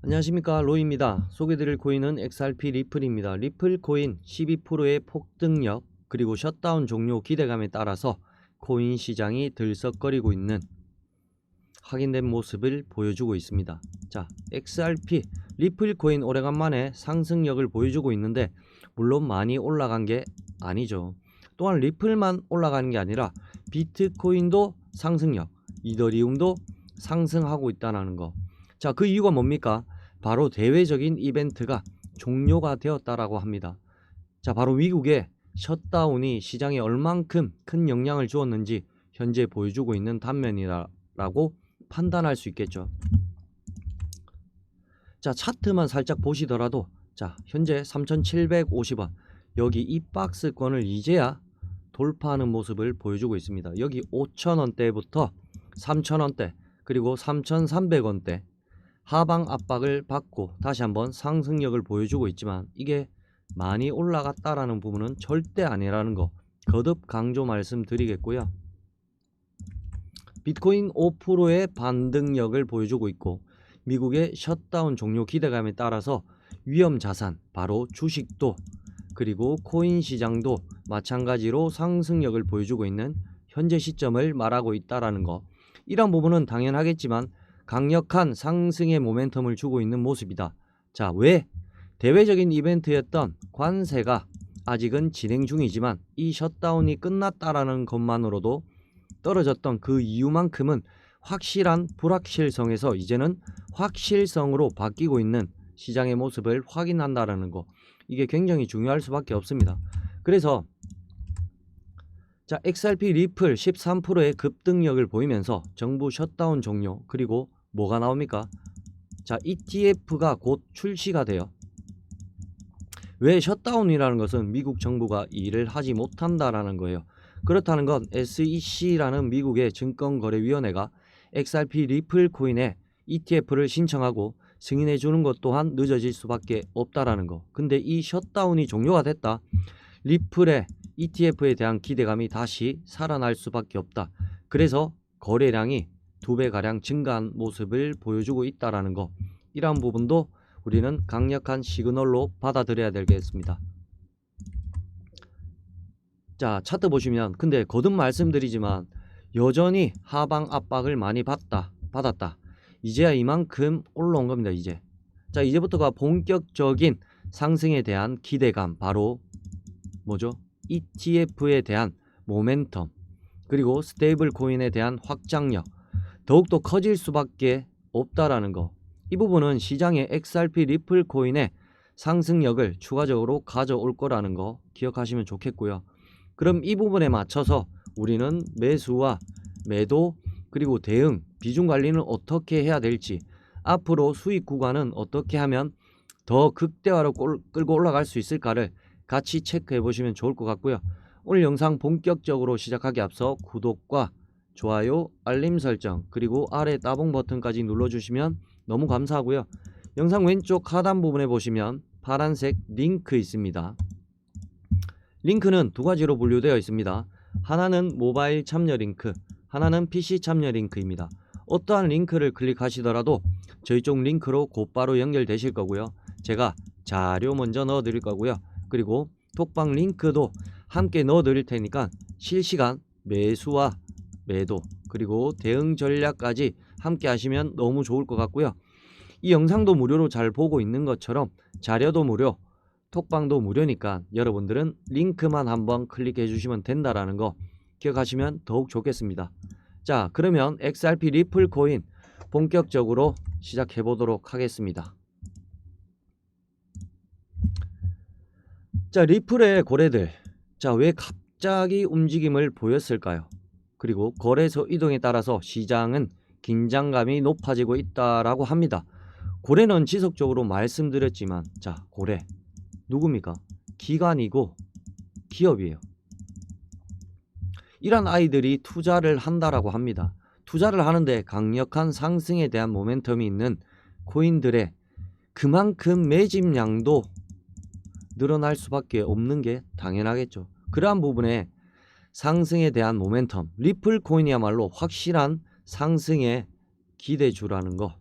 안녕하십니까, 로이입니다. 소개드릴 코인은 XRP 리플입니다. 리플 코인 12%의 폭등력 그리고 셧다운 종료 기대감에 따라서 코인 시장이 들썩거리고 있는 확인된 모습을 보여주고 있습니다. 자, XRP 리플 코인 오래간만에 상승력을 보여주고 있는데 물론 많이 올라간 게 아니죠. 또한 리플만 올라가는 게 아니라 비트코인도 상승력, 이더리움도 상승하고 있다는 거. 자, 그 이유가 뭡니까? 바로 대외적인 이벤트가 종료가 되었다라고 합니다. 자, 바로 미국의 셧다운이 시장에 얼만큼 큰 영향을 주었는지 현재 보여주고 있는 단면이라고 판단할 수 있겠죠. 자, 차트만 살짝 보시더라도 자, 현재 3,750원 여기 이 박스권을 이제야 돌파하는 모습을 보여주고 있습니다. 여기 5,000원대부터 3,000원대 그리고 3,300원대 하방 압박을 받고 다시 한번 상승력을 보여주고 있지만 이게 많이 올라갔다라는 부분은 절대 아니라는 거 거듭 강조 말씀드리겠고요. 비트코인 5%의 반등력을 보여주고 있고 미국의 셧다운 종료 기대감에 따라서 위험 자산 바로 주식도 그리고 코인 시장도 마찬가지로 상승력을 보여주고 있는 현재 시점을 말하고 있다라는 거. 이런 부분은 당연하겠지만 강력한 상승의 모멘텀을 주고 있는 모습이다. 자, 왜? 대외적인 이벤트였던 관세가 아직은 진행 중이지만 이 셧다운이 끝났다라는 것만으로도 떨어졌던 그 이유만큼은 확실한 불확실성에서 이제는 확실성으로 바뀌고 있는 시장의 모습을 확인한다라는 거. 이게 굉장히 중요할 수밖에 없습니다. 그래서 자, XRP 리플 13%의 급등력을 보이면서 정부 셧다운 종료 그리고 뭐가 나옵니까? 자, ETF가 곧 출시가 돼요. 왜 셧다운이라는 것은 미국 정부가 일을 하지 못한다라는 거예요. 그렇다는 건 SEC라는 미국의 증권거래위원회가 XRP 리플 코인에 ETF를 신청하고 승인해 주는 것 또한 늦어질 수밖에 없다라는 거. 근데 이 셧다운이 종료가 됐다. 리플의 ETF에 대한 기대감이 다시 살아날 수밖에 없다. 그래서 거래량이 2배가량 증가한 모습을 보여주고 있다라는 거. 이러한 부분도 우리는 강력한 시그널로 받아들여야 되겠습니다. 자, 차트 보시면 근데 거듭 말씀드리지만 여전히 하방 압박을 많이 받았다. 이제야 이만큼 올라온 겁니다. 자, 이제부터가 본격적인 상승에 대한 기대감, 바로 뭐죠? ETF에 대한 모멘텀 그리고 스테이블 코인에 대한 확장력 더욱더 커질 수밖에 없다라는 거. 이 부분은 시장의 XRP 리플 코인의 상승력을 추가적으로 가져올 거라는 거 기억하시면 좋겠고요. 그럼 이 부분에 맞춰서 우리는 매수와 매도 그리고 대응, 비중 관리는 어떻게 해야 될지, 앞으로 수익 구간은 어떻게 하면 더 극대화로 끌고 올라갈 수 있을까를 같이 체크해 보시면 좋을 것 같고요. 오늘 영상 본격적으로 시작하기 앞서 구독과 좋아요, 알림 설정 그리고 아래 따봉 버튼까지 눌러주시면 너무 감사하고요. 영상 왼쪽 하단 부분에 보시면 파란색 링크 있습니다. 링크는 두 가지로 분류되어 있습니다. 하나는 모바일 참여 링크, 하나는 PC 참여 링크입니다. 어떠한 링크를 클릭하시더라도 저희 쪽 링크로 곧바로 연결되실 거고요. 제가 자료 먼저 넣어 드릴 거고요. 그리고 톡방 링크도 함께 넣어 드릴 테니까 실시간 매수와 매도 그리고 대응 전략까지 함께 하시면 너무 좋을 것 같고요. 이 영상도 무료로 잘 보고 있는 것처럼 자료도 무료, 톡방도 무료니까 여러분들은 링크만 한번 클릭해 주시면 된다라는 거 기억하시면 더욱 좋겠습니다. 자, 그러면 XRP 리플 코인 본격적으로 시작해 보도록 하겠습니다. 자, 리플의 거래들, 자, 왜 갑자기 움직임을 보였을까요? 그리고 거래소 이동에 따라서 시장은 긴장감이 높아지고 있다라고 합니다. 고래는 지속적으로 말씀드렸지만, 자, 고래 누굽니까? 기관이고 기업이에요. 이런 아이들이 투자를 한다라고 합니다. 투자를 하는데 강력한 상승에 대한 모멘텀이 있는 코인들의 그만큼 매집량도 늘어날 수밖에 없는 게 당연하겠죠. 그러한 부분에 상승에 대한 모멘텀, 리플 코인이야말로 확실한 상승의 기대주라는 거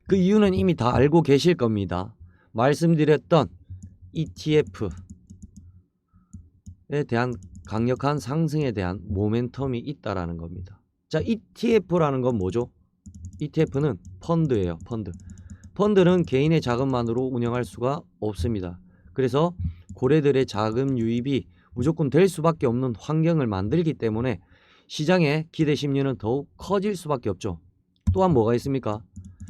그 이유는 이미 다 알고 계실 겁니다. 말씀드렸던 ETF에 대한 강력한 상승에 대한 모멘텀이 있다라는 겁니다. 자, ETF라는 건 뭐죠? ETF는 펀드예요. 펀드는 개인의 자금만으로 운영할 수가 없습니다. 그래서 고래들의 자금 유입이 무조건 될 수밖에 없는 환경을 만들기 때문에 시장의 기대 심리는 더욱 커질 수밖에 없죠. 또한 뭐가 있습니까?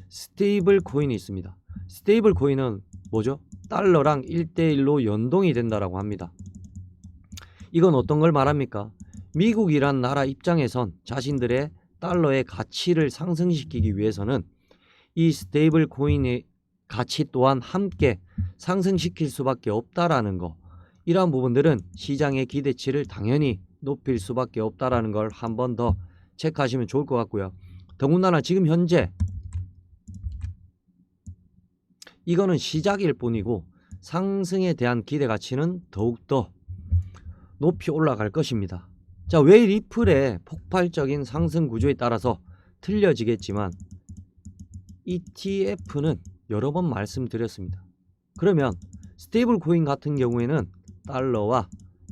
스테이블 코인이 있습니다. 스테이블 코인은 뭐죠? 달러랑 1대1로 연동이 된다라고 합니다. 이건 어떤 걸 말합니까? 미국이란 나라 입장에선 자신들의 달러의 가치를 상승시키기 위해서는 이 스테이블 코인의 가치 또한 함께 상승시킬 수밖에 없다라는 거, 이러한 부분들은 시장의 기대치를 당연히 높일 수밖에 없다라는 걸 한 번 더 체크하시면 좋을 것 같고요. 더군다나 지금 현재 이거는 시작일 뿐이고 상승에 대한 기대 가치는 더욱더 높이 올라갈 것입니다. 자, 왜 리플의 폭발적인 상승 구조에 따라서 틀려지겠지만 ETF는 여러 번 말씀드렸습니다. 그러면 스테이블 코인 같은 경우에는 달러와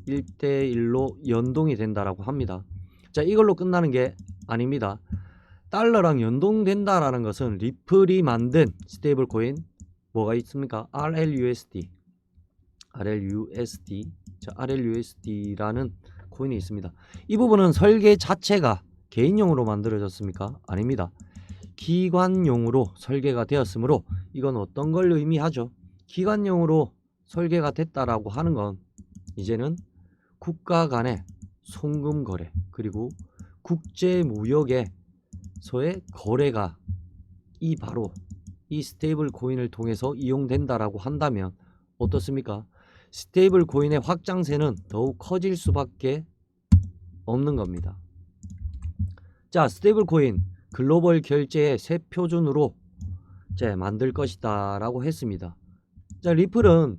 1대1로 연동이 된다라고 합니다. 자, 이걸로 끝나는 게 아닙니다. 달러랑 연동된다라는 것은 리플이 만든 스테이블 코인 뭐가 있습니까? RLUSD라는 코인이 있습니다. 이 부분은 설계 자체가 개인용으로 만들어졌습니까? 아닙니다. 기관용으로 설계가 되었으므로 이건 어떤 걸 의미하죠? 기관용으로 설계가 됐다라고 하는 건 이제는 국가 간의 송금 거래 그리고 국제 무역에서의 거래가 바로 이 스테이블 코인을 통해서 이용된다라고 한다면 어떻습니까? 스테이블 코인의 확장세는 더욱 커질 수밖에 없는 겁니다. 자, 스테이블 코인 글로벌 결제의 새 표준으로 만들 것이다 라고 했습니다. 자, 리플은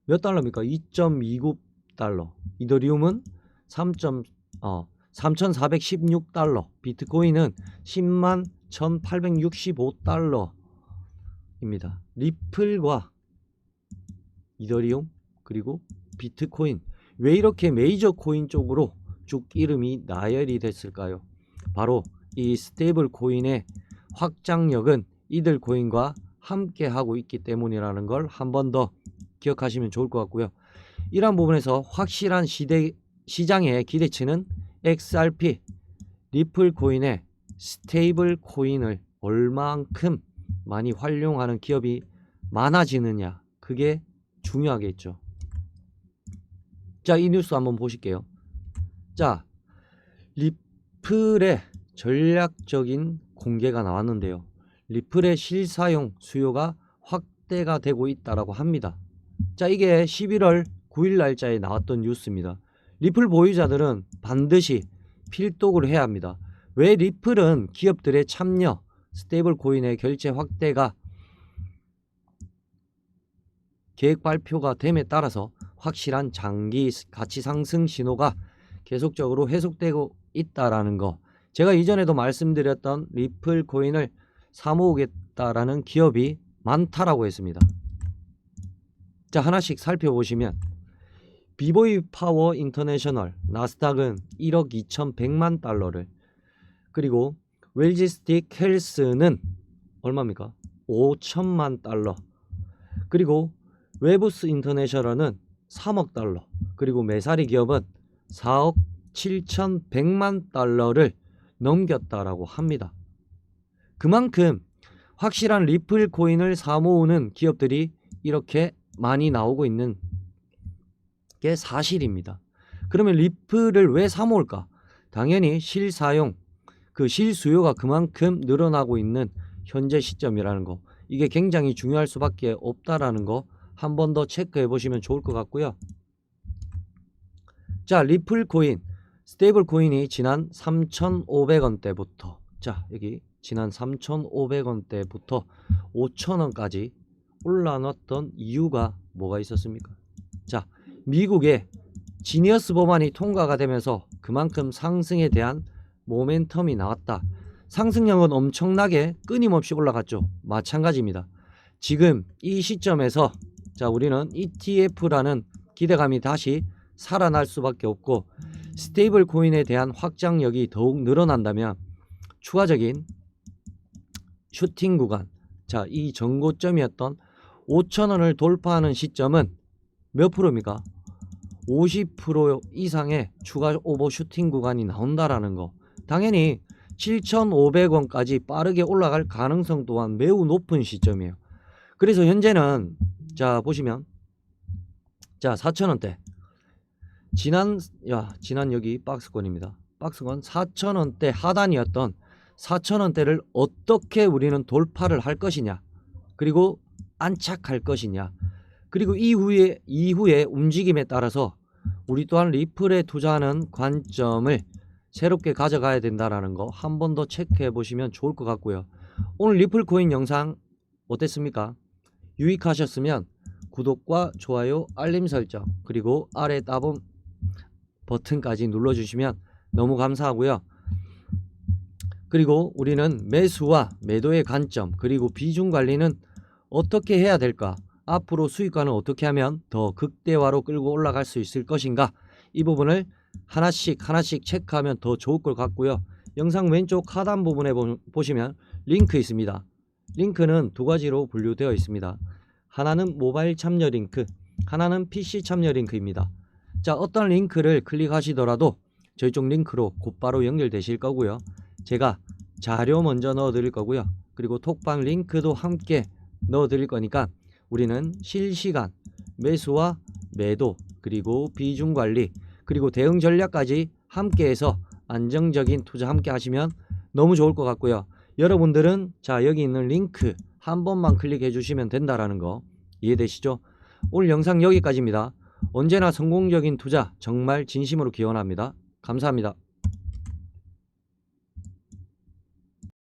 몇 달러입니까? 2.29달러, 이더리움은 3,416달러, 비트코인은 10만 1,865달러입니다. 리플과 이더리움 그리고 비트코인, 왜 이렇게 메이저 코인 쪽으로 쭉 이름이 나열이 됐을까요? 바로 이 스테이블 코인의 확장력은 이들 코인과 함께 하고 있기 때문이라는 걸 한 번 더 기억하시면 좋을 것 같고요. 이러한 부분에서 확실한 시장의 기대치는 XRP, 리플 코인의 스테이블 코인을 얼만큼 많이 활용하는 기업이 많아지느냐, 그게 중요하겠죠. 자, 이 뉴스 한번 보실게요. 자, 리플의 전략적인 공개가 나왔는데요. 리플의 실사용 수요가 확대가 되고 있다라고 합니다. 자, 이게 11월 9일 날짜에 나왔던 뉴스입니다. 리플 보유자들은 반드시 필독을 해야 합니다. 왜? 리플은 기업들의 참여, 스테이블 코인의 결제 확대가 계획 발표가 됨에 따라서 확실한 장기 가치 상승 신호가 계속적으로 해석되고 있다라는 거, 제가 이전에도 말씀드렸던 리플 코인을 사모으겠다라는 기업이 많다라고 했습니다. 자, 하나씩 살펴보시면 비보이 파워 인터내셔널 나스닥은 1억 2,100만 달러를, 그리고 웰지스틱 헬스는 얼마입니까? 5천만 달러, 그리고 웨브스 인터내셔널은 3억 달러, 그리고 메사리 기업은 4억 7,100만 달러를 넘겼다라고 합니다. 그만큼 확실한 리플 코인을 사모으는 기업들이 이렇게 많이 나오고 있는 게 사실입니다. 그러면 리플을 왜 사모을까? 당연히 실사용, 그 실수요가 그만큼 늘어나고 있는 현재 시점이라는 거, 이게 굉장히 중요할 수밖에 없다라는 거 한 번 더 체크해 보시면 좋을 것 같고요. 자, 리플 코인, 스테이블 코인이 지난 3,500원대부터, 자, 여기 지난 3,500원대부터 5,000원까지 올라왔던 이유가 뭐가 있었습니까? 자, 미국의 지니어스 법안이 통과가 되면서 그만큼 상승에 대한 모멘텀이 나왔다. 상승력은 엄청나게 끊임없이 올라갔죠. 마찬가지입니다. 지금 이 시점에서 자 우리는 ETF라는 기대감이 다시 살아날 수밖에 없고 스테이블 코인에 대한 확장력이 더욱 늘어난다면 추가적인 슈팅 구간, 자 이 전고점이었던 5,000원을 돌파하는 시점은 몇 프로입니까? 50% 이상의 추가 오버슈팅 구간이 나온다라는 거. 당연히 7,500원까지 빠르게 올라갈 가능성 또한 매우 높은 시점이에요. 그래서 현재는 자 보시면 자 4,000원대 지난 여기 박스권입니다. 박스권 4,000원대 하단이었던 4,000원대를 어떻게 우리는 돌파를 할 것이냐, 그리고 안착할 것이냐, 그리고 이후에 움직임에 따라서 우리 또한 리플에 투자하는 관점을 새롭게 가져가야 된다라는 거 한 번 더 체크해 보시면 좋을 것 같고요. 오늘 리플 코인 영상 어땠습니까? 유익하셨으면 구독과 좋아요, 알림 설정, 그리고 아래 따봉 버튼까지 눌러주시면 너무 감사하고요. 그리고 우리는 매수와 매도의 관점, 그리고 비중 관리는 어떻게 해야 될까? 앞으로 수익과는 어떻게 하면 더 극대화로 끌고 올라갈 수 있을 것인가? 이 부분을 하나씩 체크하면 더 좋을 것 같고요. 영상 왼쪽 하단 부분에 보시면 링크 있습니다. 링크는 두 가지로 분류되어 있습니다. 하나는 모바일 참여 링크, 하나는 PC 참여 링크입니다. 자, 어떤 링크를 클릭하시더라도 저희 쪽 링크로 곧바로 연결되실 거고요. 제가 자료 먼저 넣어 드릴 거고요. 그리고 톡방 링크도 함께 넣어 드릴 거니까 우리는 실시간 매수와 매도, 그리고 비중 관리, 그리고 대응 전략까지 함께해서 안정적인 투자 함께 하시면 너무 좋을 것 같고요. 여러분들은 자 여기 있는 링크 한 번만 클릭해 주시면 된다라는 거 이해되시죠? 오늘 영상 여기까지입니다. 언제나 성공적인 투자 정말 진심으로 기원합니다. 감사합니다.